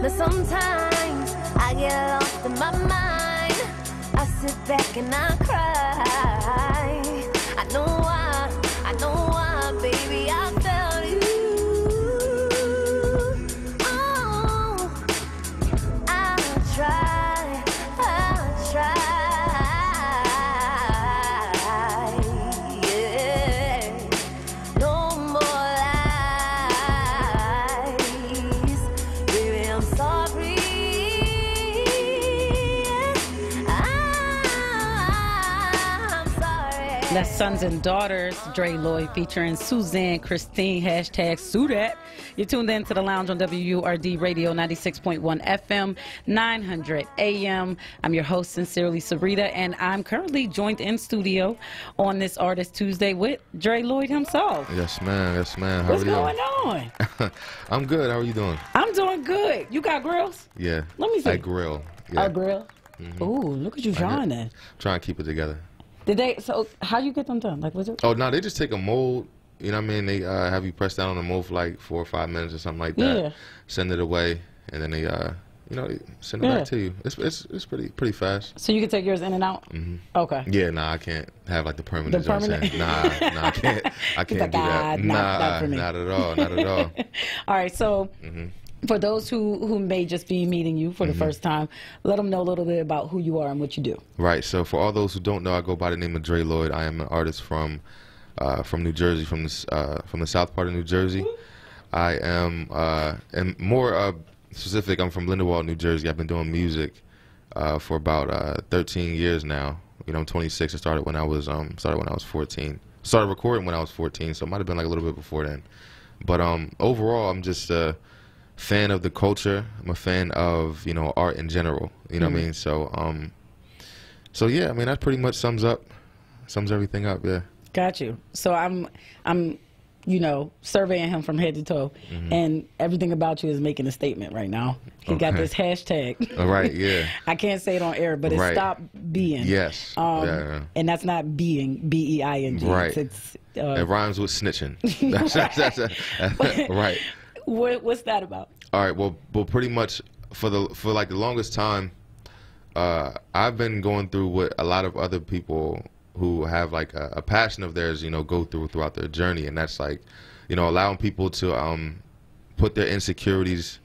Now sometimes I get lost in my mind. I sit back and I cry. I know why, baby, I felt you. Oh, I'll try, yeah. No more lies, baby, I'm sorry. I'm sorry. That's Sons and Daughters, Dre Lloyd featuring Suzanne Christine, hashtag Sue That. You're tuned in to the Lounge on WURD Radio 96.1 FM, 900 AM. I'm your host, Sincerely Sarita, and I'm currently joined in studio on this Artist Tuesday with Dre Lloyd himself. Yes, ma'am. Yes, ma'am. How What's are you? going on? I'm good. How are you doing? I'm doing good. You got grills? Yeah. Let me see. I grill. Yeah. A grill? Ooh, look at you shining. Trying to keep it together. Did they? So how you get them done? Like, was it? Oh, no, they just take a mold. You know what I mean? They have you press down on the mold for like 4 or 5 minutes or something like that. Yeah. Send it away, and then they, you know, they send it back to you. It's pretty fast. So you can take yours in and out? Okay. Yeah, nah, I can't have like the permanent. The permanent? Nah, I can't. I can't like, do that. Not for me. Not at all. Not at all. All right, so for those who may just be meeting you for the first time, let them know a little bit about who you are and what you do. Right. So for all those who don't know, I go by the name of Dre Lloyd. I am an artist from New Jersey, from the south part of New Jersey. I am, and more specific, I'm from Lindenwold, New Jersey. I've been doing music for about 13 years now. You know, I'm 26. I started when I was 14. Started recording when I was 14, so it might have been like a little bit before then. But overall, I'm just a fan of the culture. I'm a fan of, you know, art in general. You know what I mean? So so yeah, I mean that pretty much sums everything up. Yeah. Got you. So I'm you know, surveying him from head to toe, and everything about you is making a statement right now. He got this hashtag. All right, yeah. I can't say it on air, but it's Stop Being. Yes. And that's not being, B-E-I-N-G. Right. It's it rhymes with snitching. Right. What's that about? All right. Well, pretty much for like the longest time, I've been going through what a lot of other people who have like a passion of theirs, you know, go throughout their journey, and that's like, you know, allowing people to put their insecurities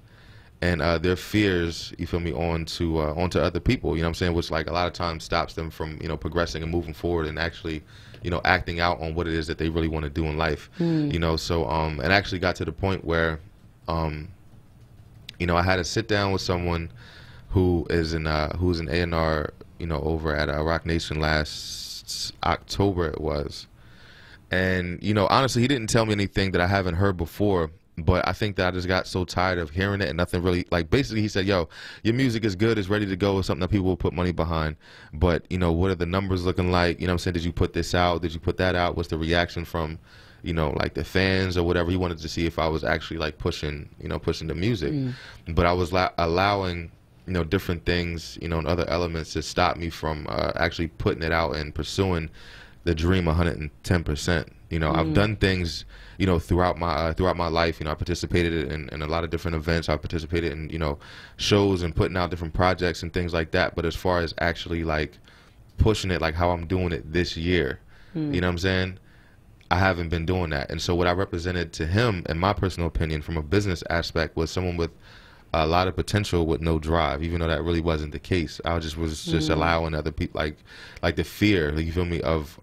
and their fears, you feel me, onto other people, you know what I'm saying, which like a lot of times stops them from, you know, progressing and moving forward and actually, you know, acting out on what it is that they really want to do in life. You know, so it actually got to the point where you know, I had to sit down with someone who is an A&R, you know, over at Rock Nation last October it was. And, you know, honestly, he didn't tell me anything that I haven't heard before, but I think that I just got so tired of hearing it and nothing really, like, basically he said, yo, your music is good, it's ready to go, it's something that people will put money behind, but, you know, what are the numbers looking like? You know what I'm saying? Did you put this out? Did you put that out? What's the reaction from, you know, like the fans or whatever? He wanted to see if I was actually like pushing the music. But I was allowing, you know, different things, you know, and other elements to stop me from actually putting it out and pursuing the dream 110%. You know, I've done things, you know, throughout my life. You know, I participated in a lot of different events. I participated in, you know, shows and putting out different projects and things like that. But as far as actually like pushing it, like how I'm doing it this year, you know what I'm saying? I haven't been doing that. And so what I represented to him, in my personal opinion, from a business aspect, was someone with a lot of potential with no drive, even though that really wasn't the case. I was just allowing other people, like the fear, like, you feel me, of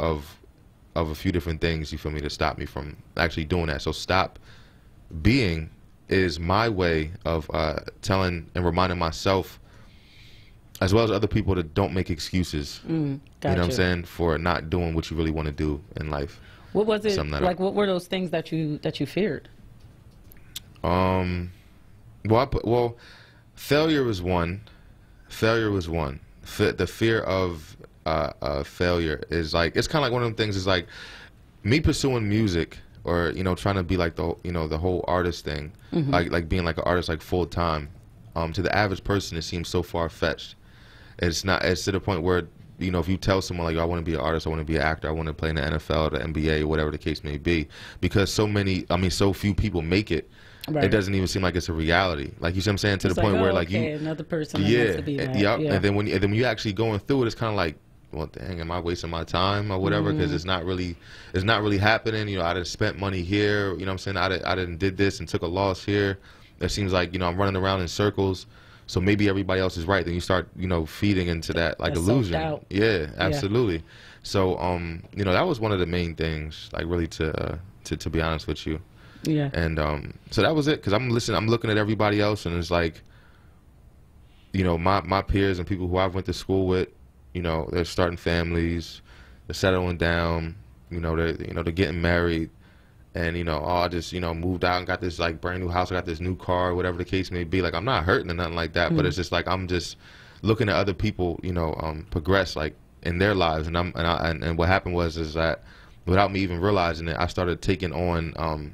a few different things, you feel me, to stop me from actually doing that. So Stop Being is my way of telling and reminding myself, as well as other people, to don't make excuses. You know what I'm saying, for not doing what you really want to do in life. What was it like? What were those things that you feared? Well, failure was one. Failure was one. The fear of failure is like, it's kind of like one of them things. Is like me pursuing music, or, you know, trying to be like the, you know, the whole artist thing, like being like an artist like full time. To the average person, it seems so far fetched. It's not. It's to the point where, you know, if you tell someone like, I want to be an artist, I want to be an actor, I want to play in the NFL, the NBA, whatever the case may be, because so few people make it. Right. It doesn't even seem like it's a reality. Like, you see what I'm saying? To the point where like another person wants to be that. Yep. Yeah. And then when you actually going through it, it's kind of like, well, dang, am I wasting my time or whatever? Because it's not really happening. You know, I done spent money here. You know what I'm saying? I didn't did this and took a loss here. It seems like, you know, I'm running around in circles. So maybe everybody else is right. Then you start, you know, feeding into that like illusion. Yeah, absolutely. Yeah. So, you know, that was one of the main things, like, really to be honest with you. Yeah. And so that was it, because I'm looking at everybody else, and it's like, you know, my peers and people who I went to school with, you know, they're starting families, they're settling down, you know, they're getting married, and, you know, I just, you know, moved out and got this like brand new house, I got this new car, whatever the case may be. Like, I'm not hurting or nothing like that, but it's just like I'm just looking at other people, you know, progress like in their lives, and what happened is that without me even realizing it, I started taking on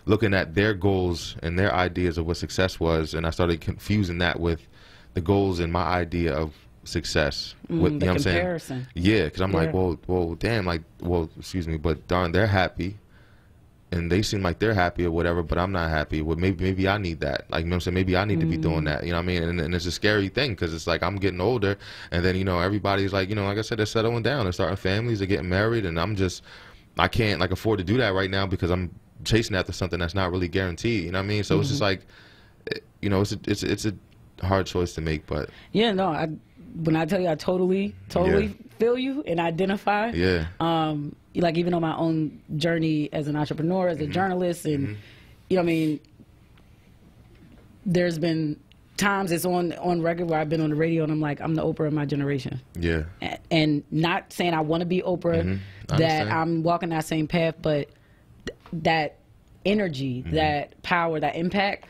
looking at their goals and their ideas of what success was, and I started confusing that with the goals and my idea of success. With, you know what I'm saying? Yeah, because I'm like, well, damn, like, well, excuse me, but darn, they're happy, and they seem like they're happy or whatever, but I'm not happy. Well, maybe I need that. Like, you know what I'm saying? Maybe I need to be doing that. You know what I mean? And it's a scary thing, because it's like I'm getting older, and then, you know, everybody's like, you know, like I said, they're settling down, they're starting families, they're getting married, and I can't like afford to do that right now, because I'm chasing after something that's not really guaranteed. You know what I mean? So it's just like, you know, it's a hard choice to make. But yeah, no, when I tell you, I totally feel you and identify. Yeah. Like, even on my own journey as an entrepreneur, as a journalist, and you know what I mean, there's been times it's on record where I've been on the radio and I'm like, I'm the Oprah of my generation. Yeah. And not saying I want to be Oprah, that I'm walking that same path, but that energy, that power, that impact,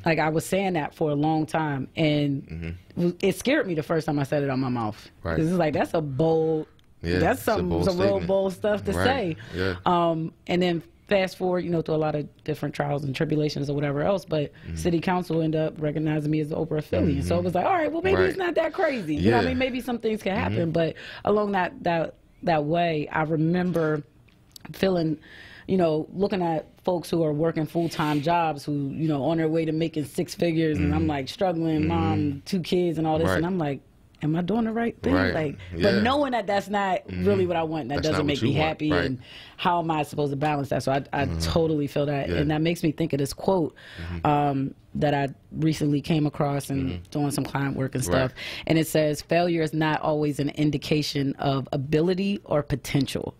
like, I was saying that for a long time, and it scared me the first time I said it on my mouth. Right. It's like, that's a bold, that's some real bold stuff to say. Yeah. And then fast forward, you know, through a lot of different trials and tribulations or whatever else, but city council ended up recognizing me as the Oprah affiliate. So it was like, all right, well, maybe it's not that crazy. You know what I mean? Maybe some things can happen, but along that way, I remember feeling, you know, looking at folks who are working full-time jobs, who, you know, on their way to making 6 figures, and I'm like struggling, mom, 2 kids and all this, and I'm like, am I doing the right thing? Like, but knowing that that's not really what I want, that doesn't make me happy, and how am I supposed to balance that? So I totally feel that, and that makes me think of this quote that I recently came across and doing some client work and stuff, and it says, failure is not always an indication of ability or potential.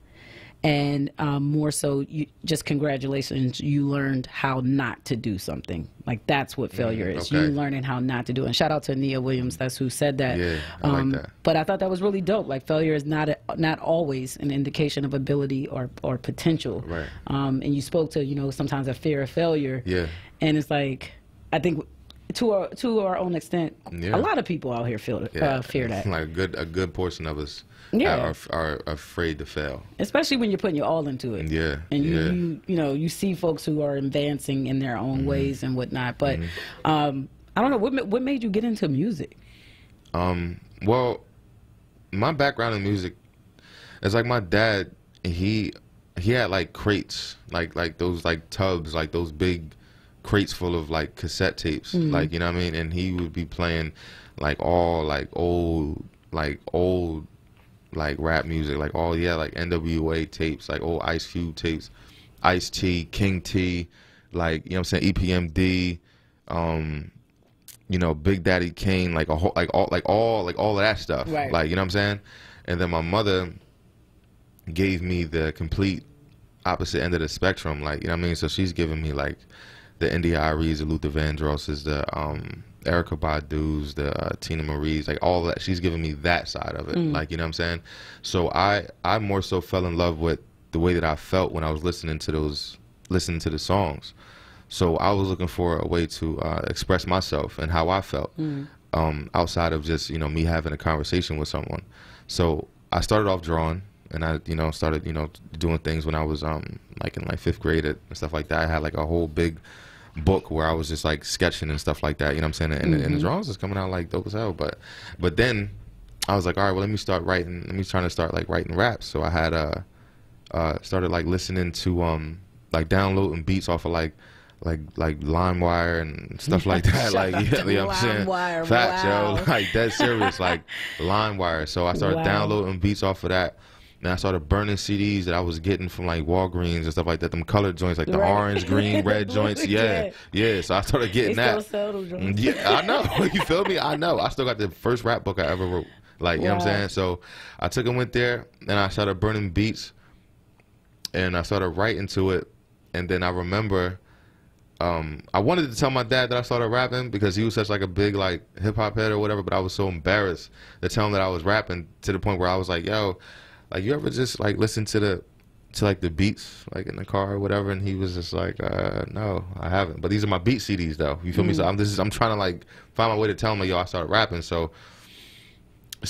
And more so, just congratulations, you learned how not to do something. Like, that's what failure is. You learning how not to do it. And shout out to Nia Williams, that's who said that. Yeah, I like that. But I thought that was really dope. Like, failure is not always an indication of ability or potential. Right. And you spoke to, you know, sometimes a fear of failure. Yeah. And it's like, I think to our own extent, a lot of people out here fear that. Like, a good portion of us are afraid to fail, especially when you're putting your all into it. Yeah. And you know, you see folks who are advancing in their own ways and whatnot. But I don't know, what made you get into music? Well, my background in music is like, my dad, he had like crates, like those like tubs, like those big crates full of like cassette tapes, like, you know what I mean, and he would be playing like all like old like rap music, like like NWA tapes, like old Ice Cube tapes, Ice-T, King T, like, you know what I'm saying, EPMD, you know, Big Daddy Kane, like all of that stuff, like, you know what I'm saying. And then my mother gave me the complete opposite end of the spectrum, like, you know what I mean. So she's giving me like the India Aries, the Luther Vandrosses, the Erykah Badu's, the Tina Marie's, like all that. She's giving me that side of it, like, you know what I'm saying. So I more so fell in love with the way that I felt when I was listening to the songs. So I was looking for a way to express myself and how I felt, outside of just, you know, me having a conversation with someone. So I started off drawing, and I, you know, started, you know, doing things when I was like in like 5th grade and stuff like that. I had like a whole big book where I was just like sketching and stuff like that, you know what I'm saying, and the drawings was coming out like dope as hell. But then I was like, all right, well, let me start writing. Let me try to start like writing raps. So I had started like listening to like downloading beats off of like LimeWire and stuff like that. Like, yeah, you know what I'm saying? Facts, yo. Like, dead serious, like LimeWire. So I started downloading beats off of that. And I started burning CDs that I was getting from like Walgreens and stuff like that. Them colored joints, like the orange, green, red joints. Yeah, yeah. So I started getting that. Yeah, I know. You feel me? I know. I still got the first rap book I ever wrote. Like, you know what I'm saying? So I took and went there, and I started burning beats, and I started writing to it. And then I remember I wanted to tell my dad that I started rapping because he was such like a big like hip hop head or whatever, but I was so embarrassed to tell him that I was rapping, to the point where I was like, yo, like, you ever just like listen to like the beats like in the car or whatever? And he was just like, no, I haven't. But these are my beat CDs though. You feel me? So I'm trying to like find my way to tell him like, yo, I started rapping. So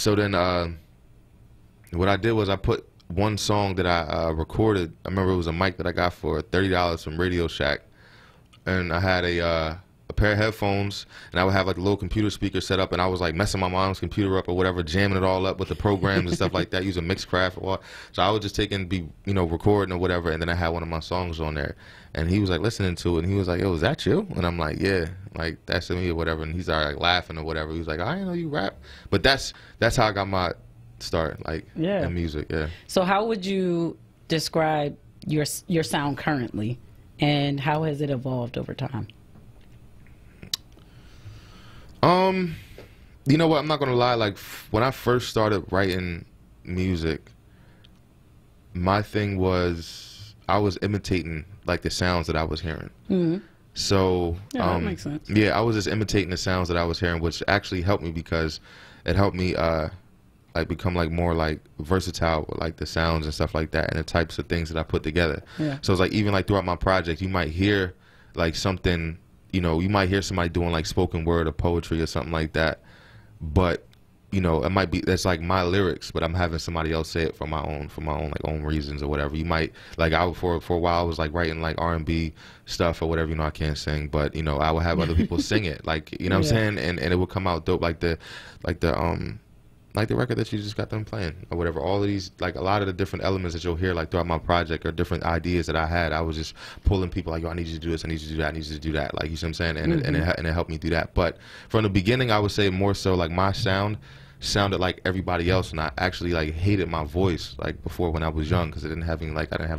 then what I did was I put one song that I recorded. I remember it was a mic that I got for $30 from Radio Shack, and I had a pair of headphones, and I would have like a little computer speaker set up, and I was like messing my mom's computer up or whatever, jamming it all up with the programs and stuff like that, using Mixcraft or what. So I would just take and be, you know, recording or whatever, and then I had one of my songs on there, and he was like listening to it, and he was like, yo, is that you? And I'm like, yeah, like that's me or whatever. And he started like laughing or whatever. He was like, I didn't know you rap. But that's how I got my start, like, in music. Yeah. So how would you describe your sound currently, and how has it evolved over time? You know what? I'm not gonna lie. Like, when I first started writing music, my thing was I was imitating like the sounds that I was hearing. So that makes sense. Yeah, I was just imitating the sounds that I was hearing, which actually helped me because it helped me like become like more like versatile with like the sounds and stuff like that and the types of things that I put together. So it's like even like throughout my project, you might hear like something. You know, you might hear somebody doing like spoken word or poetry or something like that, but you know, it might be that's like my lyrics, but I'm having somebody else say it for my own like own reasons or whatever. You might like for a while I was like writing like R&B stuff or whatever. You know, I can't sing, but you know, I would have other people sing it, like, you know what I'm saying, and it would come out dope, like the record that you just got them playing or whatever. All of these, like a lot of the different elements that you'll hear like throughout my project or different ideas that I had, I was just pulling people like, yo, I need you to do this, I need you to do that, I need you to do that, like, you see what I'm saying? And it helped me do that. But from the beginning, I would say more so like my sound sounded like everybody else, and I actually like hated my voice like before when I was young, because I didn't have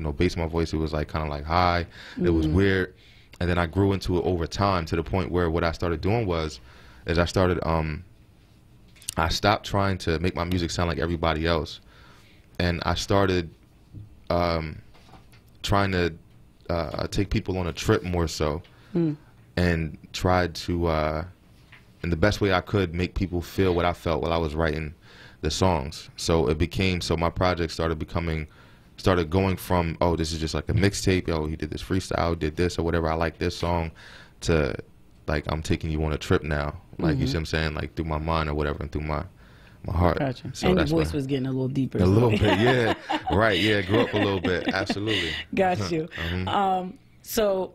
no bass in my voice. It was like kind of like high. It was weird. And then I grew into it over time to the point where what I started doing is I started I stopped trying to make my music sound like everybody else, and I started trying to take people on a trip more so, and tried to, in the best way I could, make people feel what I felt while I was writing the songs. So it became, so my project started going from, oh, this is just like a mixtape, oh, he did this freestyle, did this or whatever, I like this song, to like, I'm taking you on a trip now. Like, you see what I'm saying? Like, through my mind or whatever, and through my heart. Gotcha. So and your voice was getting a little deeper. A little bit, yeah. Right, yeah. Grew up a little bit. Absolutely. Got you. So,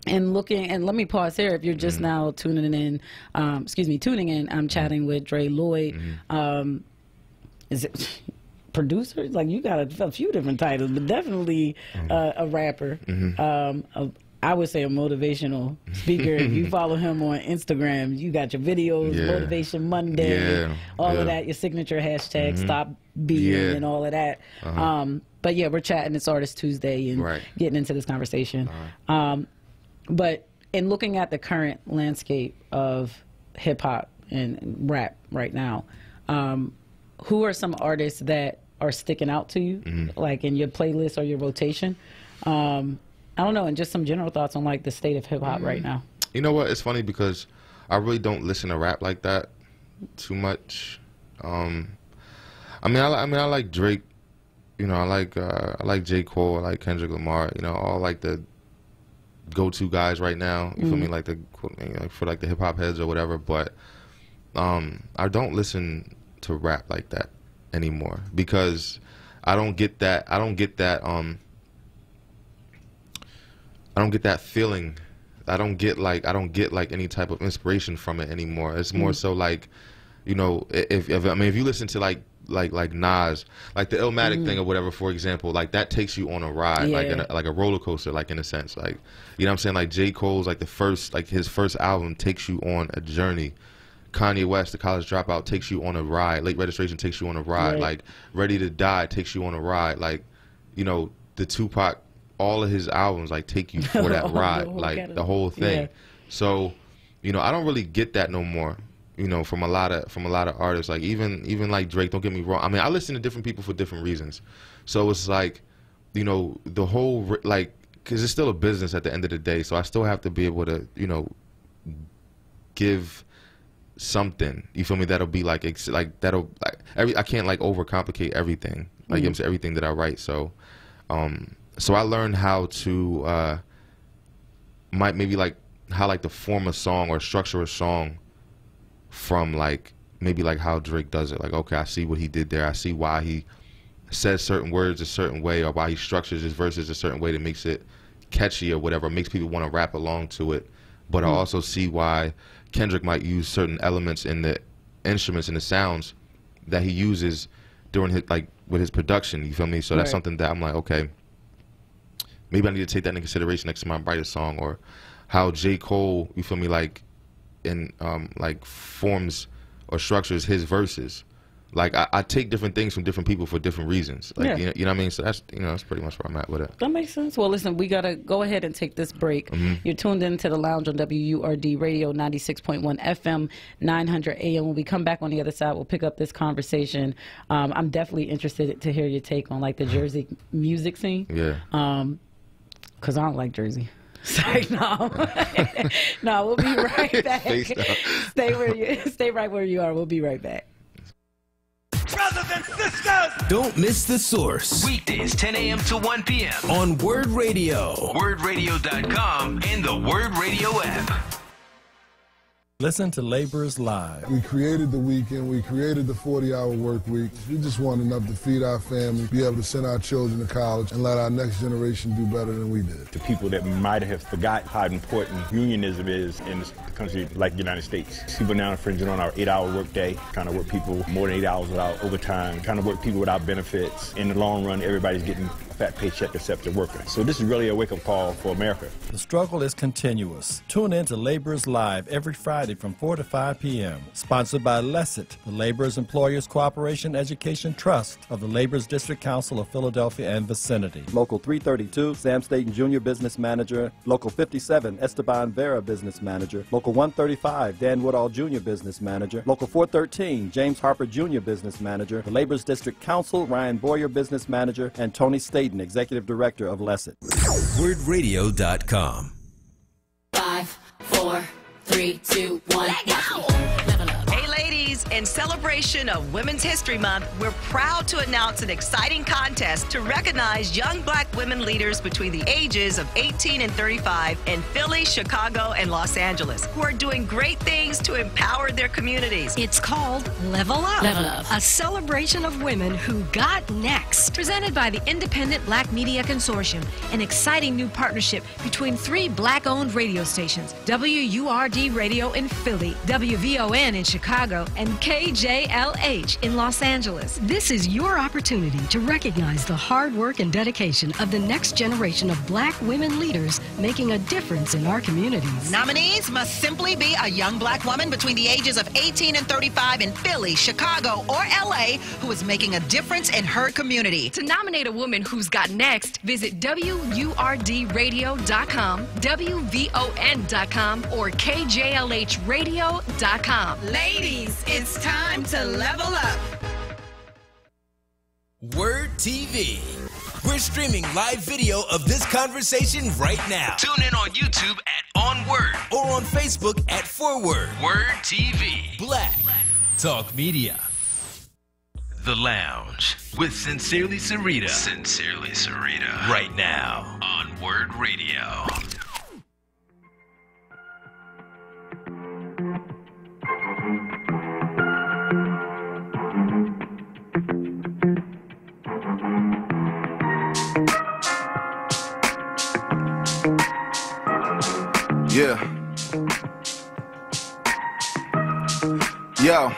and looking, and let me pause here. If you're just now tuning in, I'm chatting with Dre Lloyd. Is it producer? Like, you got a few different titles, but definitely a rapper. I would say a motivational speaker. If you follow him on Instagram, you got your videos, Motivation Monday, all of that, your signature hashtag, Stop Beating, and all of that. But yeah, we're chatting. It's Artist Tuesday and getting into this conversation. But in looking at the current landscape of hip hop and rap right now, who are some artists that are sticking out to you, like in your playlist or your rotation? I don't know, and just some general thoughts on like the state of hip hop right now. You know what? It's funny because I really don't listen to rap like that too much. I mean, I like Drake. You know, I like J. Cole. I like Kendrick Lamar. You know, all like the go-to guys right now. You feel me? Like for like the hip hop heads or whatever. But I don't listen to rap like that anymore because I don't get that. I don't get that feeling. I don't get like any type of inspiration from it anymore. It's more so like you know, if you listen to like Nas, like the Illmatic thing or whatever, for example, like that takes you on a ride, like a roller coaster, like in a sense, like, you know what I'm saying? Like J. Cole's like his first album takes you on a journey. Kanye West, The College Dropout, takes you on a ride. Late Registration takes you on a ride. Like Ready to Die takes you on a ride. Like, you know, the Tupac, all of his albums like take you for that ride, like the whole thing. So, you know, I don't really get that no more. You know, from a lot of artists, like even like Drake. Don't get me wrong. I mean, I listen to different people for different reasons. So it's like, you know, the whole like, because it's still a business at the end of the day. So I still have to be able to, you know, give something. You feel me? That'll be like that'll like I can't like overcomplicate everything. Like you know what I'm saying, everything that I write. So, so I learned how to maybe like how like to form a song or structure a song from like maybe like how Drake does it. Like, okay, I see what he did there. I see why he says certain words a certain way, or why he structures his verses a certain way that makes it catchy or whatever, makes people want to rap along to it. But I also see why Kendrick might use certain elements in the instruments and the sounds that he uses during his, like, with his production. You feel me? So that's something that I'm like, okay, maybe I need to take that into consideration next time I write a song. Or how J. Cole, you feel me, like in like forms or structures his verses. Like I take different things from different people for different reasons. Like you know what I mean? So that's, you know, that's pretty much where I'm at with it. That makes sense. Well, listen, we gotta go ahead and take this break. You're tuned into the Lounge on WURD Radio 96.1 FM, 900 AM. When we come back on the other side, we'll pick up this conversation. I'm definitely interested to hear your take on like the Jersey music scene. Yeah. Cause I don't like Jersey. Sorry, no. No, we'll be right back. Stay right where you are. We'll be right back. Brothers and sisters, don't miss The Source. Weekdays 10 a.m. to 1 p.m. on WURD Radio, WURDradio.com, and the WURD Radio app. Listen to Laborers Live. We created the weekend. We created the 40-hour work week. We just want enough to feed our family, be able to send our children to college, and let our next generation do better than we did. To people that might have forgot how important unionism is in a country like the United States. People now infringing on our 8-hour work day, kind of work people more than 8 hours without overtime, kind of work people without benefits. In the long run, everybody's getting a fat paycheck except the worker. So this is really a wake-up call for America. The struggle is continuous. Tune in to Laborers Live every Friday from 4 to 5 p.m. Sponsored by LESIT, the Laborers Employers Cooperation Education Trust of the Laborers District Council of Philadelphia and vicinity. Local 332, Sam Staten Jr. Business Manager. Local 57, Esteban Vera Business Manager. Local 135, Dan Woodall Jr. Business Manager. Local 413, James Harper Jr. Business Manager. The Laborers District Council, Ryan Boyer Business Manager, and Tony Staten, Executive Director of LESIT. WURDradio.com. 5, 4, 3, 2, 1, go! Hey ladies, in celebration of Women's History Month, we're proud to announce an exciting contest to recognize young black women leaders between the ages of 18 and 35 in Philly, Chicago, and Los Angeles who are doing great things to empower their communities. It's called Level Up, a celebration of women who got next. Presented by the Independent Black Media Consortium, an exciting new partnership between 3 black-owned radio stations, WURD Radio in Philly, WVON in Chicago, and KJLH in Los Angeles. This is your opportunity to recognize the hard work and dedication of the next generation of black women leaders making a difference in our communities. Nominees must simply be a young black woman between the ages of 18 and 35 in Philly, Chicago, or LA who is making a difference in her community. To nominate a woman who's got next, visit WURDradio.com, WVON.com, or KJLHradio.com. Ladies, it's time to level up. WURD TV. We're streaming live video of this conversation right now. Tune in on YouTube at onWURD or on Facebook at ForWord. WURD TV. Black Talk Media. The Lounge with Sincerely Sarita. Sincerely Sarita. Right now on WURD Radio. Yeah. Yo.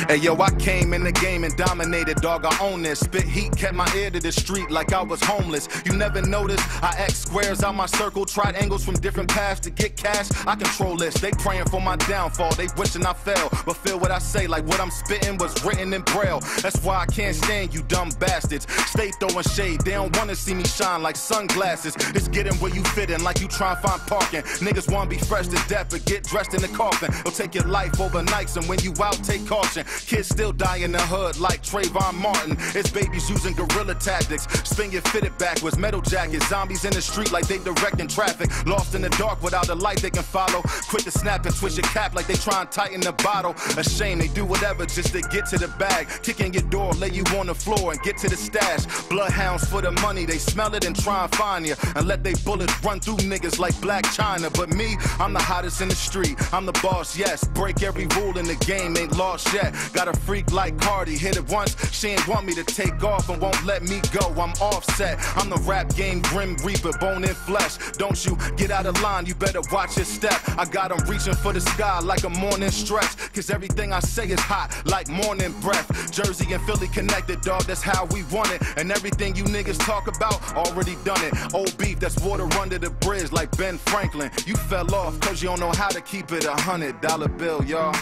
Hey yo, I came in the game and dominated, dog, I own this. Spit heat, kept my ear to the street like I was homeless. You never noticed I X squares out my circle, tried angles from different paths to get cash. I control this, they praying for my downfall, they wishing I fell. But feel what I say, like what I'm spitting was written in braille. That's why I can't stand you dumb bastards. Stay throwing shade, they don't wanna see me shine like sunglasses. It's getting where you fit in, like you try and find parking. Niggas wanna be fresh to death, but get dressed in the coffin. It'll take your life over nights, and when you out, take caution. Kids still die in the hood like Trayvon Martin. It's babies using guerrilla tactics. Spin your fitted backwards, metal jackets. Zombies in the street like they directing traffic. Lost in the dark without a light they can follow. Quick to snap and twist your cap like they try and tighten the bottle. A shame they do whatever just to get to the bag. Kick in your door, lay you on the floor and get to the stash. Bloodhounds for the money, they smell it and try and find you. And let they bullets run through niggas like Black China. But me, I'm the hottest in the street. I'm the boss, yes. Break every rule in the game, ain't lost yet. Got a freak like Cardi, hit it once. She ain't want me to take off and won't let me go. I'm offset. I'm the rap game Grim Reaper, bone and flesh. Don't you get out of line, you better watch your step. I got them reaching for the sky like a morning stretch. Cause everything I say is hot like morning breath. Jersey and Philly connected, dog, that's how we want it. And everything you niggas talk about, already done it. Old beef, that's water under the bridge like Ben Franklin. You fell off cause you don't know how to keep it $100 bill, y'all.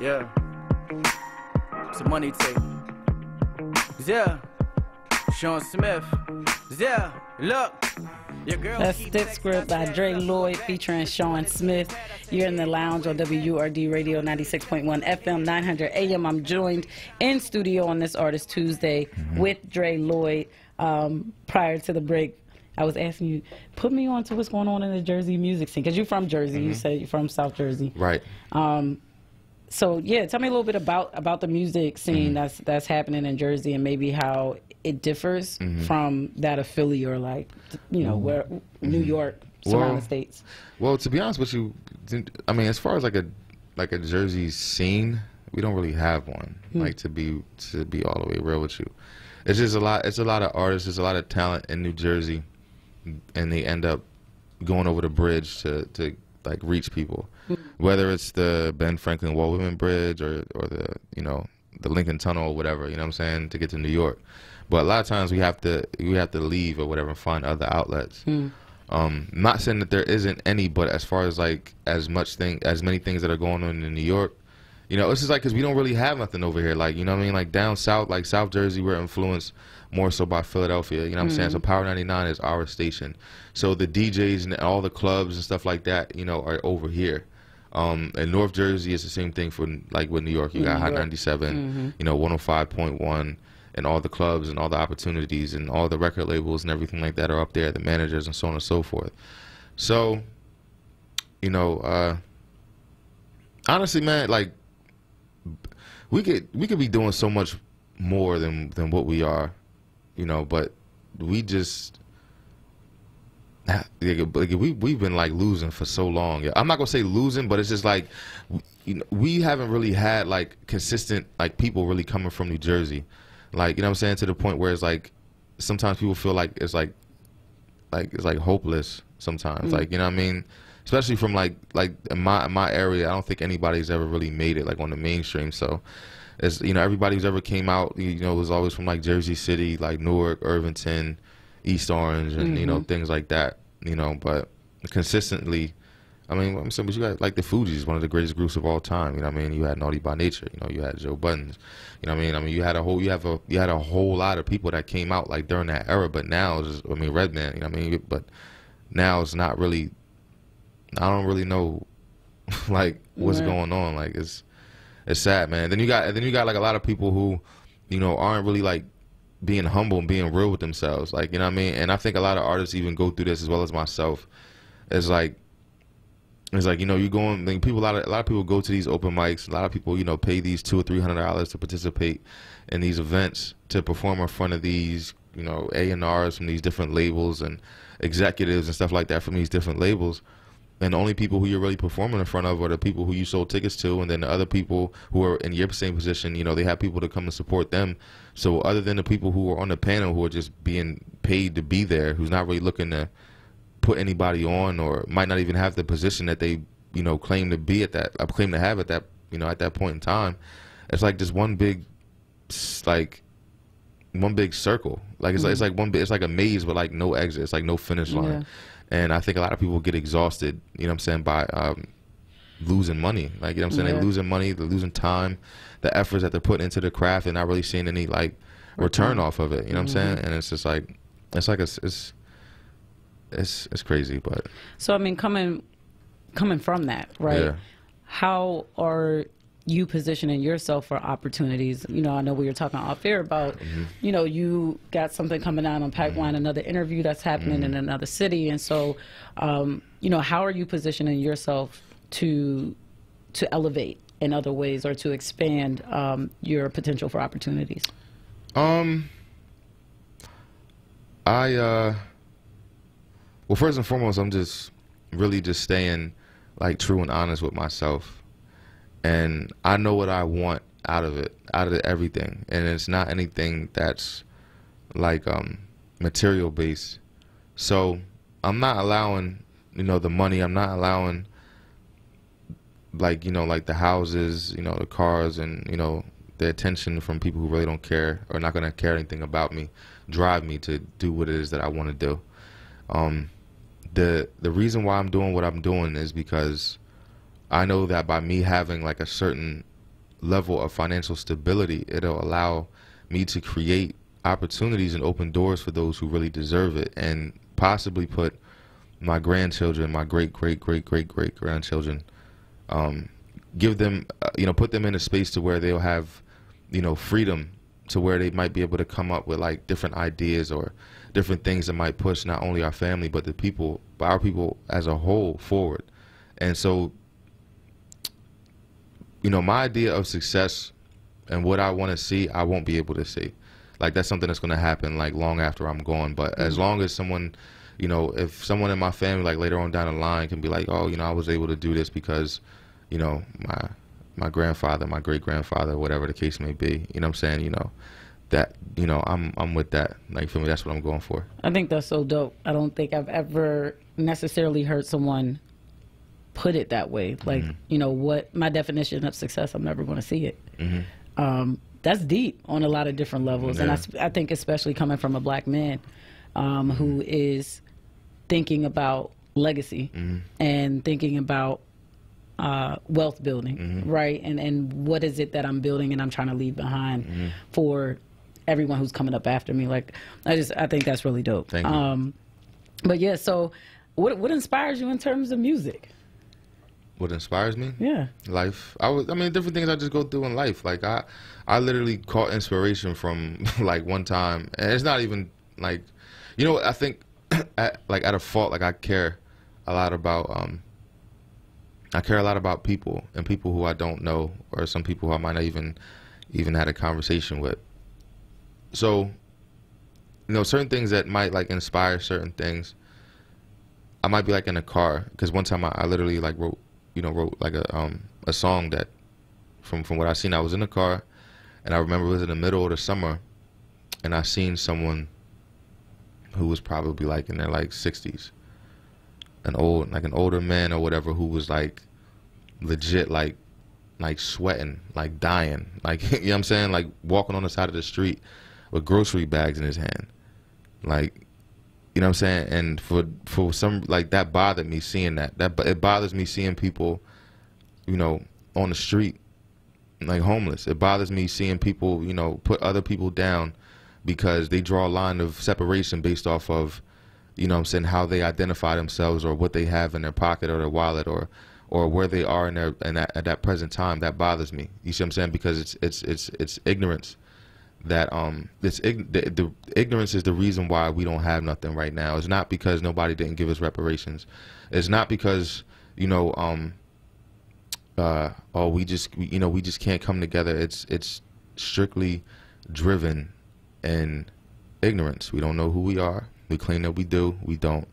Yeah, it's a money tape. Yeah, Sean Smith. Yeah, look. That's Stick Script by Dre Lloyd featuring Sean Smith. You're in the lounge on WURD Radio 96.1 FM 900 AM. I'm joined in studio on this Artist Tuesday with Dre Lloyd. Prior to the break, I was asking you, put me on to what's going on in the Jersey music scene, because you're from Jersey. You said you're from South Jersey. Right. So yeah, tell me a little bit about the music scene that's happening in Jersey, and maybe how it differs from that of Philly or, like, you know, where New York, surrounding states. Well, to be honest with you, I mean, as far as like a Jersey scene, we don't really have one. Like, to be all the way real with you, it's just a lot. It's a lot of artists. There's a lot of talent in New Jersey, and they end up going over the bridge to like reach people, whether it's the Ben Franklin Wall Women Bridge or the, you know, the Lincoln Tunnel or whatever, you know what I'm saying, to get to New York. But a lot of times we have to leave or whatever and find other outlets. Not saying that there isn't any, but as far as like as many things that are going on in New York, you know, it's just like, because we don't really have nothing over here. Like, you know what I mean? Like down south, like South Jersey, we're influenced more so by Philadelphia. You know what I'm saying? So Power 99 is our station. So the DJs and all the clubs and stuff like that, you know, are over here. And North Jersey is the same thing for, like, with New York. You got Hot 97, you know, 105.1, and all the clubs and all the opportunities and all the record labels and everything like that are up there, the managers and so on and so forth. So, you know, honestly, man, like, we could be doing so much more than what we are, you know, but we just we've been like losing for so long. I'm not gonna say losing, but it's just like, you know, we haven't really had like consistent like people really coming from New Jersey, like, you know what I'm saying, to the point where it's like sometimes people feel like it's like hopeless sometimes, like, you know what I mean, especially from like in my area. I don't think anybody's ever really made it like on the mainstream. So it's, you know, everybody who's ever came out, you know, was always from like Jersey City, like Newark, Irvington, East Orange, and you know, things like that, you know. But consistently, I mean, I'm saying, but you got like the Fugees, one of the greatest groups of all time, you know what I mean. You had Naughty by Nature, you know, you had Joe Buttons, you know what I mean. You had a whole lot of people that came out like during that era. But now it's just, I mean, Redman, you know what I mean. But now it's not really, I don't really know like what's going on. Like, it's sad, man. Then you got like a lot of people who, you know, aren't really like being humble and being real with themselves, like, you know what I mean. And I think a lot of artists even go through this, as well as myself. It's like, you know, you going, like, people, a lot of people go to these open mics. A lot of people, you know, pay these $200 or $300 to participate in these events, to perform in front of these, you know, A&Rs from these different labels and executives and stuff like that from these different labels. And the only people who you're really performing in front of are the people who you sold tickets to, and then the other people who are in your same position, you know, they have people to come and support them. So other than the people who are on the panel who are just being paid to be there, who's not really looking to put anybody on, or might not even have the position that they, you know, claim to be at that, claim to have at that, you know, at that point in time, it's like just one big, like, one big circle. Like it's like one big, it's like a maze with like no exit. It's like no finish line. Yeah. And I think a lot of people get exhausted, you know what I'm saying, by losing money. Like, you know what I'm saying, they're losing money, they're losing time, the efforts that they're putting into the craft, and not really seeing any like return off of it. You know what I'm saying? And it's just like it's crazy. But so I mean, coming from that, right? Yeah. How are you positioning yourself for opportunities? You know, I know we were talking off air about, you know, you got something coming down on pipeline, another interview that's happening in another city, and so, you know, how are you positioning yourself to elevate in other ways, or to expand your potential for opportunities? Well, first and foremost, I'm just really just staying like true and honest with myself. And I know what I want out of it, out of everything. And it's not anything that's like material based. So I'm not allowing, you know, the money. I'm not allowing, like, you know, like the houses, you know, the cars, and, you know, the attention from people who really don't care or not going to care anything about me drive me to do what it is that I want to do. The reason why I'm doing what I'm doing is because I know that by me having like a certain level of financial stability, it'll allow me to create opportunities and open doors for those who really deserve it, and possibly put my grandchildren, my great grandchildren, give them, you know, put them in a space to where they'll have, you know, freedom, to where they might be able to come up with like different ideas or different things that might push not only our family but the people, but our people as a whole forward. And so, you know, my idea of success and what I want to see, I won't be able to see. Like, that's something that's going to happen like long after I'm gone. But as long as someone, you know, if someone in my family like later on down the line can be like, oh, you know, I was able to do this because, you know, my grandfather, my great grandfather, whatever the case may be, you know what I'm saying, you know, that, you know, I'm with that. Like, for me, that's what I'm going for. I think that's so dope. I don't think I've ever necessarily heard someone put it that way. Like, you know, what my definition of success, I'm never going to see it. That's deep on a lot of different levels. And I think especially coming from a black man who is thinking about legacy and thinking about wealth building, right? And what is it that I'm building and I'm trying to leave behind for everyone who's coming up after me. Like, I think that's really dope. Thank you. But yeah, so what inspires you in terms of music? What inspires me? Yeah. Life. I mean, different things I just go through in life. Like, I literally caught inspiration from like one time, and it's not even like, you know, I think at a fault, like I care a lot about people, and people who I don't know, or some people who I might not even had a conversation with. So, you know, certain things that might like inspire certain things, I might be like in a car, because one time I literally like wrote like a song that from what I seen. I was in the car, and I remember it was in the middle of the summer, and I seen someone who was probably like in their like 60s, an older man or whatever, who was like legit like sweating, like dying, like, you know what I'm saying, like walking on the side of the street with grocery bags in his hand, like, you know what I'm saying. And for some, like, that bothered me, seeing that it bothers me seeing people, you know, on the street like homeless. It bothers me seeing people, you know, put other people down because they draw a line of separation based off of, you know what I'm saying, how they identify themselves, or what they have in their pocket or their wallet, or where they are at that present time. That bothers me. You see what I'm saying? Because it's ignorance. That the ignorance is the reason why we don't have nothing right now. It's not because nobody didn't give us reparations. It's not because, you know, we just can't come together. It's strictly driven in ignorance. We don't know who we are. We claim that we do. We don't.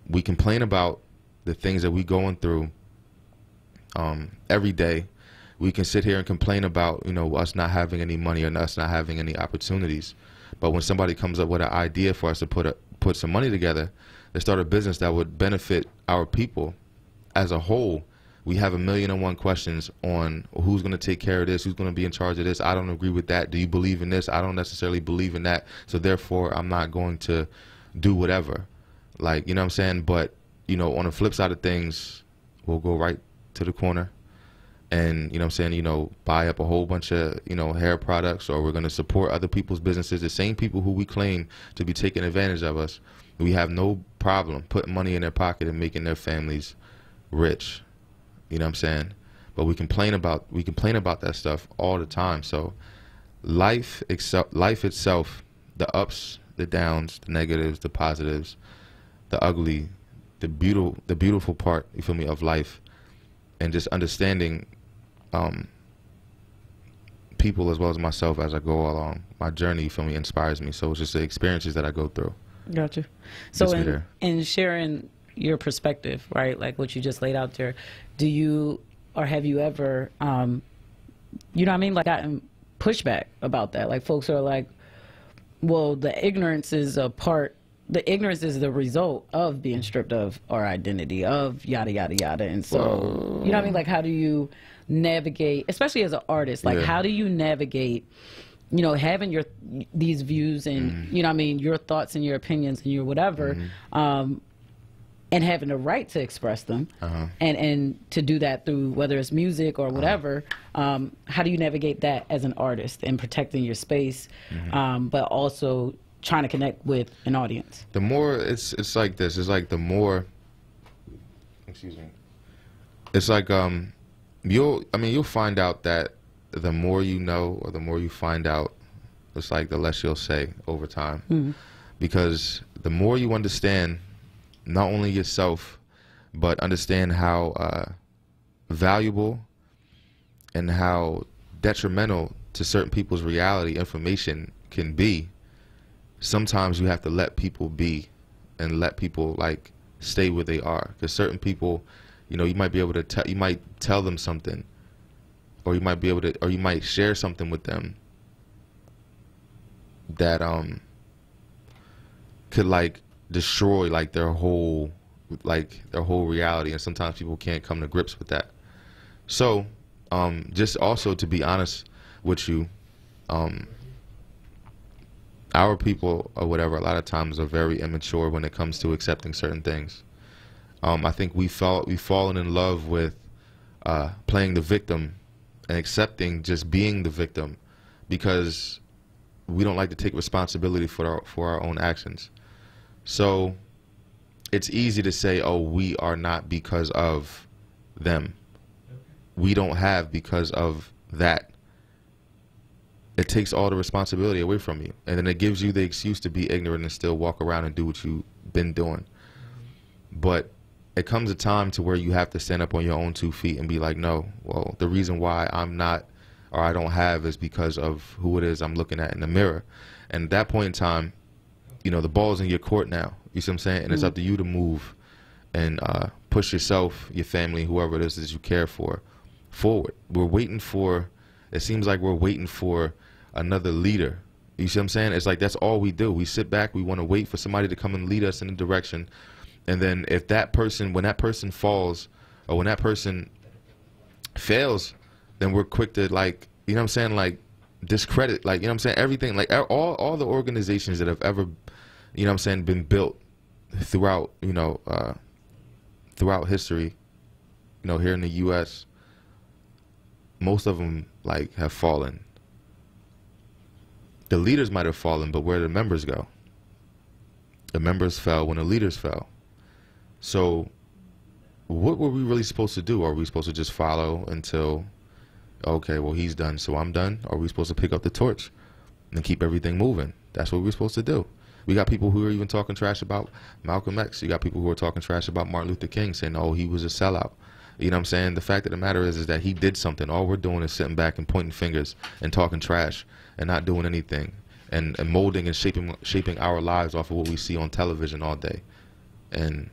We complain about the things that we going through every day, we can sit here and complain about, you know, us not having any money or us not having any opportunities. But when somebody comes up with an idea for us to put some money together to start a business that would benefit our people as a whole, we have 1,000,001 questions on who's going to take care of this, who's going to be in charge of this. I don't agree with that. Do you believe in this? I don't necessarily believe in that. So therefore, I'm not going to do whatever. Like, you know what I'm saying? But, you know, on the flip side of things, we'll go right to the corner and, you know what I'm saying, you know, buy up a whole bunch of, you know, hair products, or we're going to support other people's businesses, the same people who we claim to be taking advantage of us. We have no problem putting money in their pocket and making their families rich. You know what I'm saying? But we complain about that stuff all the time. So life itself, the ups, the downs, the negatives, the positives, the ugly, the beautiful part, you feel me, of life, and just understanding people as well as myself as I go along my journey, you feel me, inspires me. So it's just the experiences that I go through. Gotcha. So in sharing your perspective, right, like what you just laid out there, do you or have you ever, you know what I mean, like gotten pushback about that? Like folks are like, well, the ignorance is the result of being stripped of our identity, of yada, yada, yada. And so, you know what I mean? Like, how do you navigate, especially as an artist, like how do you navigate, you know, having these views and, you know what I mean, your thoughts and your opinions and your whatever, and having the right to express them, and to do that through whether it's music or whatever, how do you navigate that as an artist and protecting your space, but also trying to connect with an audience? The more it's like this. It's like the more, excuse me. It's like you'll find out that the more you know or the more you find out, it's like the less you'll say over time, because the more you understand not only yourself, but understand how valuable and how detrimental to certain people's reality information can be. Sometimes you have to let people be and let people like stay where they are, because certain people, you know, you might be able to you might tell them something, or you might be able to, or you might share something with them that could like destroy like their whole reality, and sometimes people can't come to grips with that. So just also to be honest with you, our people or whatever a lot of times are very immature when it comes to accepting certain things. I think we've fallen in love with playing the victim and accepting just being the victim, because we don't like to take responsibility for our own actions. So it's easy to say, oh, we are not because of them. We don't have because of that. It takes all the responsibility away from you. And then it gives you the excuse to be ignorant and still walk around and do what you've been doing. But it comes a time to where you have to stand up on your own 2 feet and be like, no, well, the reason why I'm not, or I don't have, is because of who it is I'm looking at in the mirror. And at that point in time, you know, the ball's in your court now. You see what I'm saying? And it's up to you to move and push yourself, your family, whoever it is that you care for, forward. It seems like we're waiting for another leader. You see what I'm saying? It's like that's all we do. We sit back, we want to wait for somebody to come and lead us in a direction. And then when that person falls, or when that person fails, then we're quick to, like, you know what I'm saying, like discredit, like, you know what I'm saying, everything, like all the organizations that have ever, you know what I'm saying, been built throughout, you know, throughout history, you know, here in the US, most of them like have fallen. The leaders might have fallen, but where did the members go? The members fell when the leaders fell. So what were we really supposed to do? Are we supposed to just follow until, okay, well, he's done, so I'm done? Or are we supposed to pick up the torch and keep everything moving? That's what we're supposed to do. We got people who are even talking trash about Malcolm X. You got people who are talking trash about Martin Luther King, saying, oh, he was a sellout. You know what I'm saying? The fact of the matter is that he did something. All we're doing is sitting back and pointing fingers and talking trash and not doing anything, and molding and shaping our lives off of what we see on television all day. And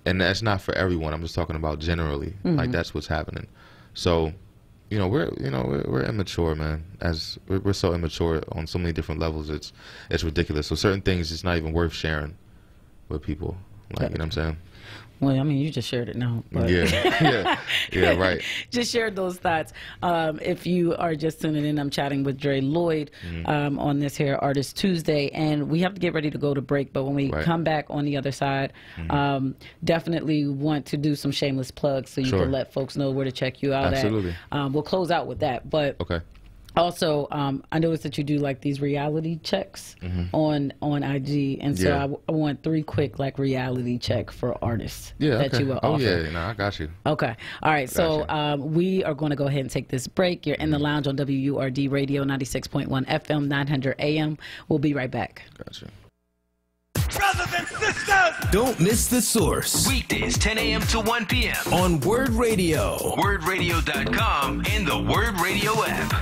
and that's not for everyone. I'm just talking about generally. Like that's what's happening. So, you know, we're immature, man. As we're so immature on so many different levels. It's ridiculous. So certain things it's not even worth sharing with people. Like, you know what I'm saying? Well, I mean, you just shared it now. But Yeah, right. Just shared those thoughts. If you are just tuning in, I'm chatting with Dre Lloyd on this here Artist Tuesday, and we have to get ready to go to break. But when we come back on the other side, definitely want to do some shameless plugs so you can let folks know where to check you out. Absolutely. We'll close out with that. But also, I noticed that you do like these reality checks on IG, and so I want 3 quick like reality check for artists that you will offer. Oh yeah, no, I got you. Okay, all right. So we are going to go ahead and take this break. You're in the lounge on WURD Radio 96.1 FM 900 AM. We'll be right back. Gotcha. Brothers and sisters, don't miss The Source. Weekdays 10 a.m. to 1 p.m. on Word Radio, WordRadio.com, and the Word Radio app.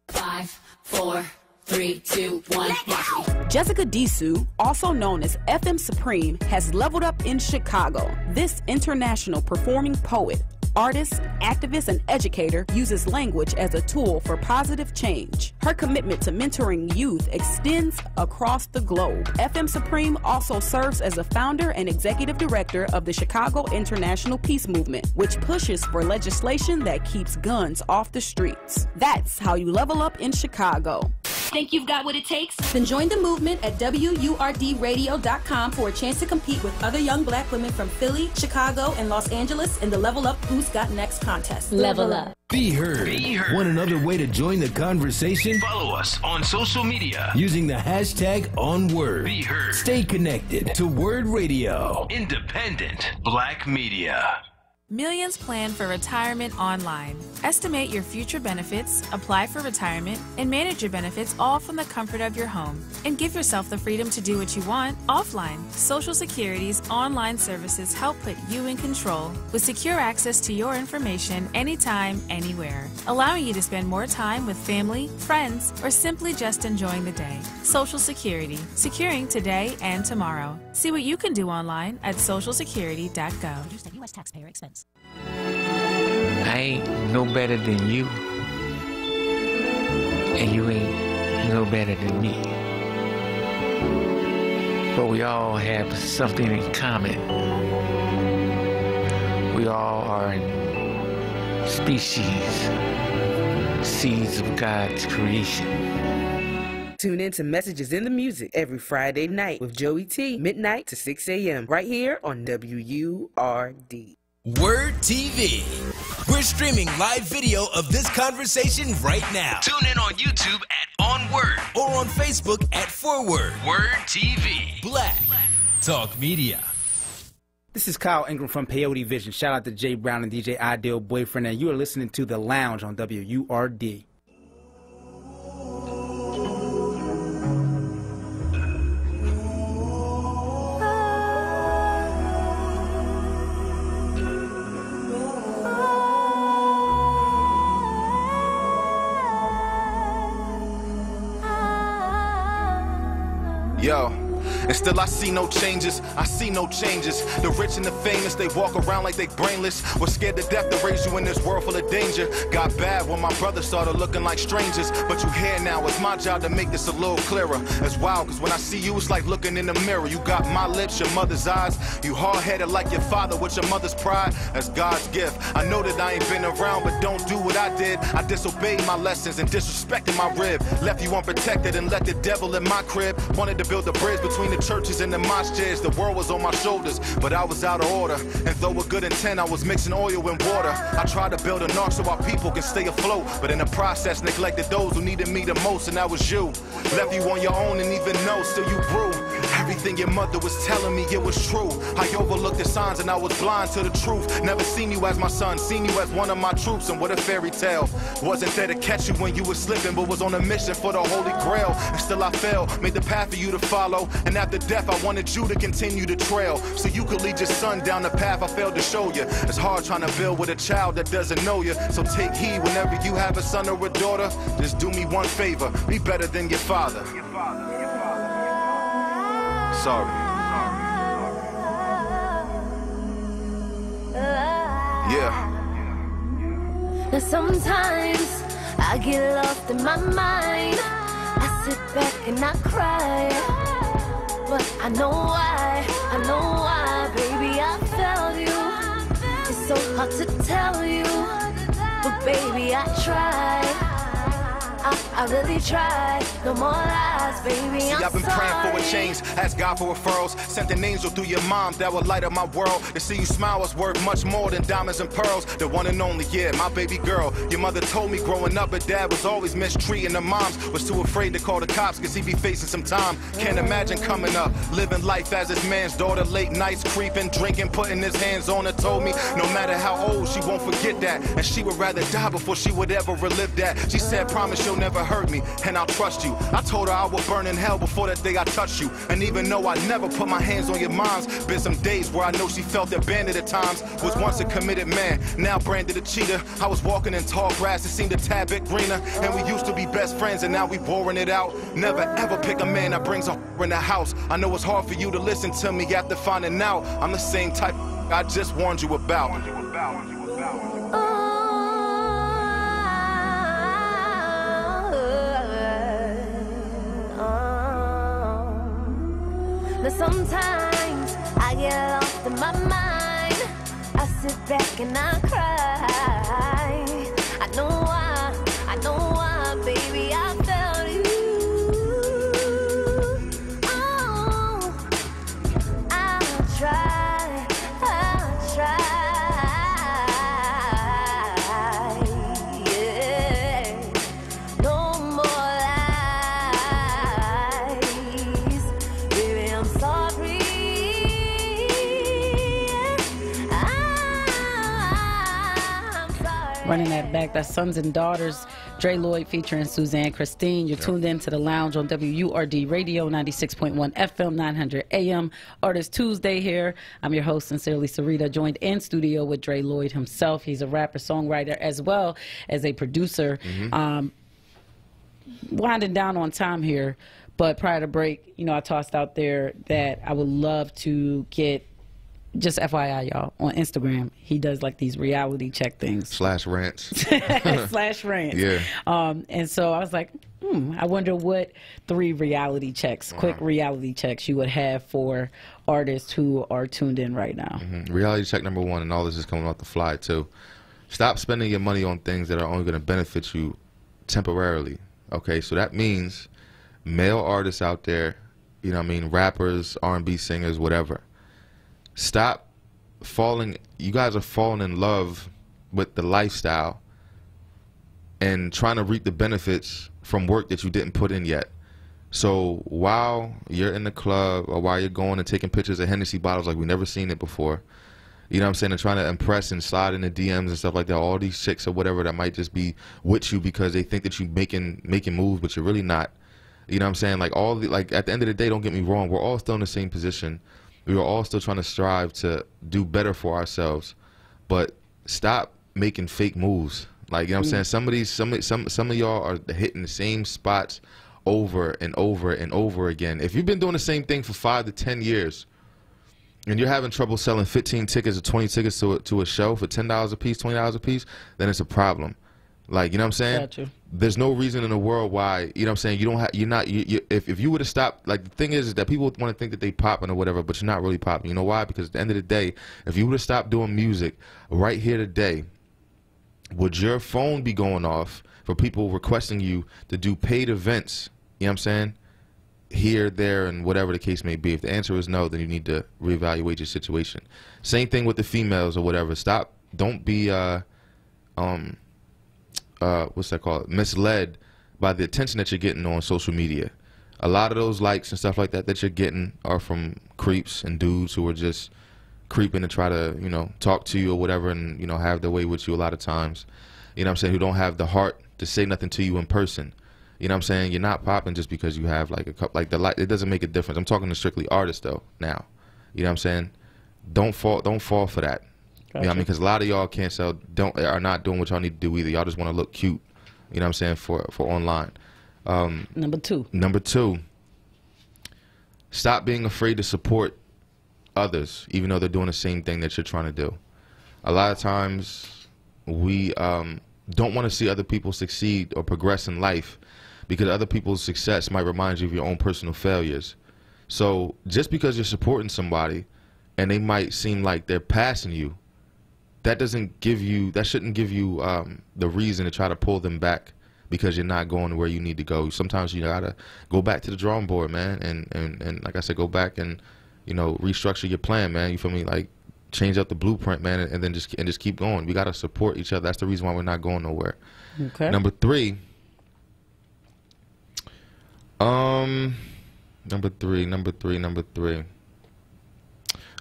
5, 4, 3, 2, 1. Jessica Disu, also known as FM Supreme, has leveled up in Chicago. This international performing poet, artist, activist, and educator uses language as a tool for positive change. Her commitment to mentoring youth extends across the globe. FM Supreme also serves as a founder and executive director of the Chicago International Peace Movement, which pushes for legislation that keeps guns off the streets. That's how you level up in Chicago. Think you've got what it takes? Then join the movement at WURDradio.com for a chance to compete with other young black women from Philly, Chicago, and Los Angeles in the Level Up Who's Got Next contest. Level up. Be heard. Want another way to join the conversation? Follow us on social media using the hashtag onWURD. Be heard. Stay connected to Word Radio. Independent Black Media. Millions plan for retirement online. Estimate your future benefits, apply for retirement, and manage your benefits all from the comfort of your home. And give yourself the freedom to do what you want offline. Social Security's online services help put you in control with secure access to your information anytime, anywhere, allowing you to spend more time with family, friends, or simply just enjoying the day. Social Security, securing today and tomorrow. See what you can do online at socialsecurity.gov. Produced at U.S. taxpayer expense. I ain't no better than you, and you ain't no better than me. But we all have something in common. We all are species, seeds of God's creation. Tune in to Messages in the Music every Friday night with Joey T, midnight to 6 a.m. right here on WURD. Word TV. We're streaming live video of this conversation right now. Tune in on YouTube at onWURD or on Facebook at ForWord. Word TV. Black Talk Media. This is Kyle Ingram from Peyote Vision. Shout out to Jay Brown and DJ Ideal Boyfriend, and you are listening to The Lounge on WURD. Yo, and still I see no changes, I see no changes. The rich and the famous, they walk around like they brainless. We're scared to death to raise you in this world full of danger. Got bad when my brothers started looking like strangers. But you here now, it's my job to make this a little clearer. It's wild, cause when I see you, it's like looking in the mirror. You got my lips, your mother's eyes. You hard-headed like your father with your mother's pride. That's God's gift. I know that I ain't been around, but don't do what I did. I disobeyed my lessons and disrespected my rib. Left you unprotected and let the devil in my crib. Wanted to build a bridge between the churches and the mosque chairs. The world was on my shoulders, but I was out of order. And though with good intent, I was mixing oil and water. I tried to build an ark so our people can stay afloat, but in the process neglected those who needed me the most, and that was you. Left you on your own and even though still you grew. Everything your mother was telling me, it was true. I overlooked the signs and I was blind to the truth. Never seen you as my son, seen you as one of my troops. And what a fairy tale. Wasn't there to catch you when you were slipping, but was on a mission for the Holy Grail. And still I fell, made the path for you to follow. And after death I wanted you to continue the trail, so you could lead your son down the path I failed to show you. It's hard trying to build with a child that doesn't know you. So take heed whenever you have a son or a daughter. Just do me one favor, be better than your father. Sorry. Now sometimes I get lost in my mind. I sit back and I cry, but I know why, baby, I failed you. It's so hard to tell you, but baby, I tried. I really tried. No more lies, baby. See, I've been praying for a change, ask God for referrals. Sent an angel through your mom that would light up my world. To see you smile was worth much more than diamonds and pearls. The one and only, yeah, my baby girl. Your mother told me growing up, her dad was always mistreating the moms. Was too afraid to call the cops, cause he be facing some time. Can't imagine coming up, living life as his man's daughter. Late nights, creeping, drinking, putting his hands on her. Told me, no matter how old, she won't forget that. And she would rather die before she would ever relive that. She said, promise you'll never hurt me, and I'll trust you. I told her I would burn in hell before that day I touched you. And even though I never put my hands on your mom's, been some days where I know she felt abandoned at times. Was once a committed man, now branded a cheater. I was walking in tall grass, it seemed a tad bit greener. And we used to be best friends, and now we warring it out. Never ever pick a man that brings a in the house. I know it's hard for you to listen to me after finding out I'm the same type I just warned you about. Now sometimes I get lost in my mind. I sit back and I cry. I know why, baby, I failed you. Oh, I'll try, yeah. No more lies, baby, I'm sorry. Running that back, that's Sons and Daughters, Dre Lloyd featuring Suzanne Christine. You're tuned in to the Lounge on WURD Radio, 96.1 FM, 900 AM. Artist Tuesday here. I'm your host, Sincerely Sarita, joined in studio with Dre Lloyd himself. He's a rapper, songwriter, as well as a producer. Winding down on time here, but prior to break, you know, I tossed out there that I would love to get, just FYI, y'all, on Instagram, he does like these reality check things. Slash rants. Slash rants. Yeah. And so I was like, I wonder what 3 reality checks, quick reality checks you would have for artists who are tuned in right now. Reality check number 1, and all this is coming off the fly too. Stop spending your money on things that are only going to benefit you temporarily. Okay, so that means male artists out there, you know what I mean, rappers, R&B singers, whatever. Stop falling. You guys are falling in love with the lifestyle and trying to reap the benefits from work that you didn't put in yet. So while you're in the club or while you're going and taking pictures of Hennessy bottles like we've never seen it before, you know what I'm saying, and trying to impress and slide in the DMs and stuff like that, all these chicks or whatever that might just be with you because they think that you're making moves, but you're really not. You know what I'm saying? Like at the end of the day, don't get me wrong, we're all still in the same position. We are all still trying to strive to do better for ourselves, but stop making fake moves. Like, you know what I'm saying? Some of y'all are hitting the same spots over and over and over again. If you've been doing the same thing for 5 to 10 years and you're having trouble selling 15 tickets or 20 tickets to a show for $10 a piece, $20 a piece, then it's a problem. Like, you know what I'm saying? Gotcha. There's no reason in the world why, you know what I'm saying, if you would have stopped, like, the thing is that people want to think that they popping or whatever, but you're not really popping. You know why? Because at the end of the day, if you would have stopped doing music right here today, would your phone be going off for people requesting you to do paid events, you know what I'm saying, here, there, and whatever the case may be? If the answer is no, then you need to reevaluate your situation. Same thing with the females or whatever. Don't be, what's that called? Misled by the attention that you're getting on social media. A lot of those likes and stuff like that you're getting are from creeps and dudes who are just creeping to try to, you know, talk to you or whatever and, you know, have their way with you a lot of times. You know what I'm saying? Who don't have the heart to say nothing to you in person. You know what I'm saying? You're not popping just because you have like a couple, like the light. It doesn't make a difference. I'm talking to strictly artists though now. You know what I'm saying? Don't fall for that. You know what I mean? Because a lot of y'all are not doing what y'all need to do either. Y'all just want to look cute. You know what I'm saying? For online. Number 2. Number 2. Stop being afraid to support others, even though they're doing the same thing that you're trying to do. A lot of times we don't want to see other people succeed or progress in life because other people's success might remind you of your own personal failures. So just because you're supporting somebody and they might seem like they're passing you, that shouldn't give you the reason to try to pull them back because you're not going where you need to go. Sometimes you gotta go back to the drawing board, man, and like I said, go back and, you know, restructure your plan, man. You feel me? Like, change up the blueprint, man, and then just keep going. We gotta support each other. That's the reason why we're not going nowhere. Okay. Number three. Number three.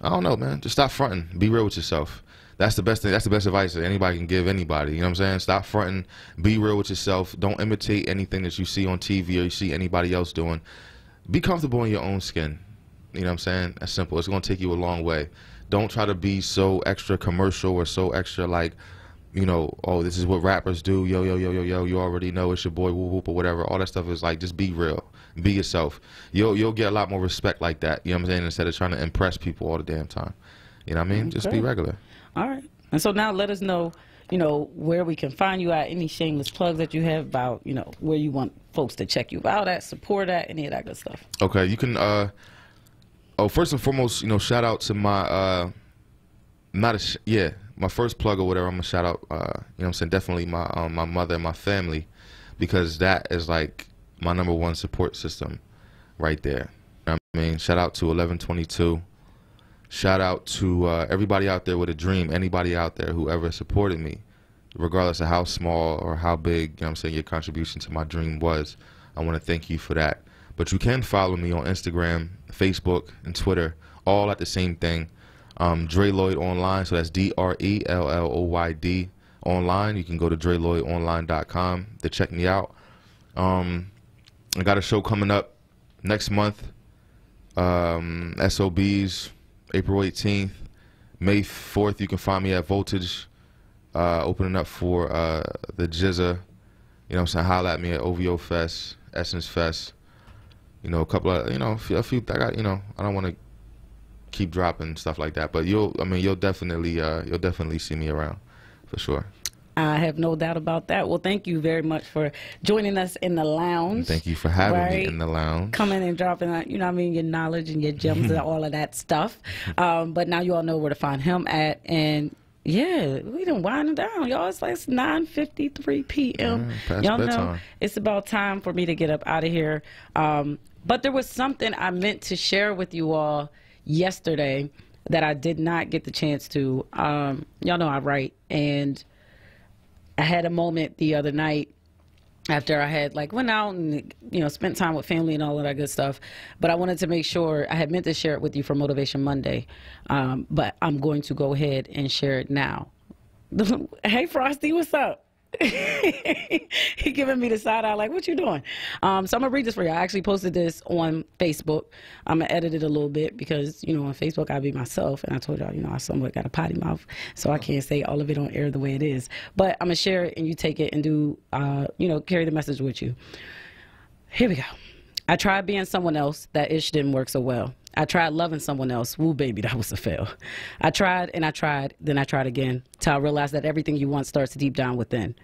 I don't know, man. Just stop fronting. Be real with yourself. That's the best thing. That's the best advice that anybody can give anybody. You know what I'm saying? Stop fronting. Be real with yourself. Don't imitate anything that you see on TV or you see anybody else doing. Be comfortable in your own skin. You know what I'm saying? That's simple. It's going to take you a long way. Don't try to be so extra commercial or so extra like, you know, oh, this is what rappers do. Yo, yo, yo, yo, yo. You already know it's your boy, whoop, whoop, or whatever. All that stuff is like, just be real. Be yourself. You'll get a lot more respect like that. You know what I'm saying? Instead of trying to impress people all the damn time. You know what I mean? Just be regular. All right. And so now let us know, you know, where we can find you at, any shameless plugs that you have about, you know, where you want folks to check you out at, support at, any of that good stuff. Okay, you can, first and foremost, you know, shout out to my, my first plug or whatever, I'm going to shout out, you know what I'm saying, definitely my mother and my family, because that is like my number one support system right there. You know what I mean? Shout out to 1122. Shout out to everybody out there with a dream, anybody out there who ever supported me, regardless of how small or how big, you know what I'm saying, your contribution to my dream was. I want to thank you for that. But you can follow me on Instagram, Facebook, and Twitter, all at the same thing. Dre Lloyd Online, so that's DRELLOYD online. You can go to DreLloydOnline.com to check me out. I got a show coming up next month, SOBs, April 18th. May 4th, you can find me at Voltage, opening up for the Jizza. You know what I'm saying? Holla at me at OVO Fest, Essence Fest. You know, a couple of, you know, a few, I got, you know, I don't want to keep dropping stuff like that, but you'll definitely see me around for sure. I have no doubt about that. Well, thank you very much for joining us in the lounge. Thank you for having me in the lounge. Coming and dropping, you know what I mean, your knowledge and your gems and all of that stuff. But now you all know where to find him at. And, yeah, we done winding down, y'all. It's like 9:53 p.m. Y'all know it's about time for me to get up out of here. But there was something I meant to share with you all yesterday that I did not get the chance to. Y'all know I write, and I had a moment the other night after I had went out and, you know, spent time with family and all of that good stuff. But I wanted to make sure, I had meant to share it with you for Motivation Monday. But I'm going to go ahead and share it now. Hey, Frosty, what's up? He giving me the side eye like, what you doing? So I'm gonna read this for you. I actually posted this on Facebook. I'm gonna edit it a little bit because, you know, on Facebook I be myself, and I told y'all, you know, I somewhat got a potty mouth, so I can't say all of it on air the way it is. But I'm gonna share it and you take it and do, you know, carry the message with you. Here we go. I tried being someone else. That ish didn't work so well. I tried loving someone else. Woo, baby, that was a fail. I tried and I tried, then I tried again, till I realized that everything you want starts deep down within.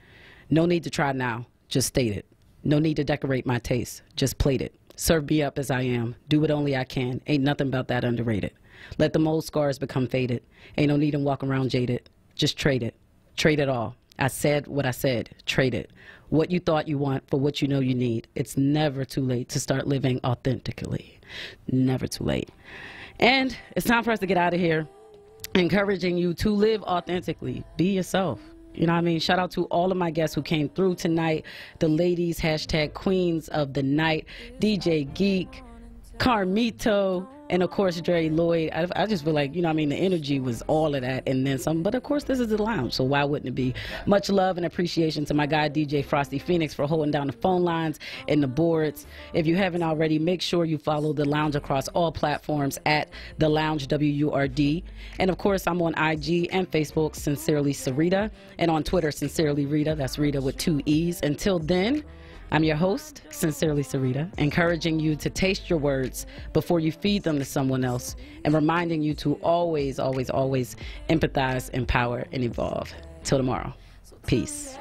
No need to try now, just state it. No need to decorate my taste, just plate it. Serve me up as I am, do what only I can. Ain't nothing about that underrated. Let the old scars become faded. Ain't no need in walking around jaded. Just trade it. Trade it all. I said what I said. Trade it. What you thought you want for what you know you need. It's never too late to start living authentically. Never too late. And it's time for us to get out of here, encouraging you to live authentically. Be yourself. You know what I mean? Shout out to all of my guests who came through tonight. The ladies, # queens of the night, DJ Geek, Carmito, and of course Dre Lloyd. I just feel like, you know what I mean, the energy was all of that and then some. But of course this is the lounge, so why wouldn't it be? Much love and appreciation to my guy DJ Frosty Phoenix for holding down the phone lines and the boards. If you haven't already, make sure you follow the lounge across all platforms at the Lounge WURD. And of course I'm on IG and Facebook, Sincerely Sarita, and on Twitter, Sincerely Rita. That's Rita with 2 E's. Until then, I'm your host, Sincerely Sarita, encouraging you to taste your words before you feed them to someone else, and reminding you to always, always, always empathize, empower, and evolve. Till tomorrow. Peace.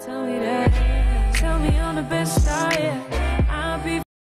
Tell me that. Tell me I'm the best I am.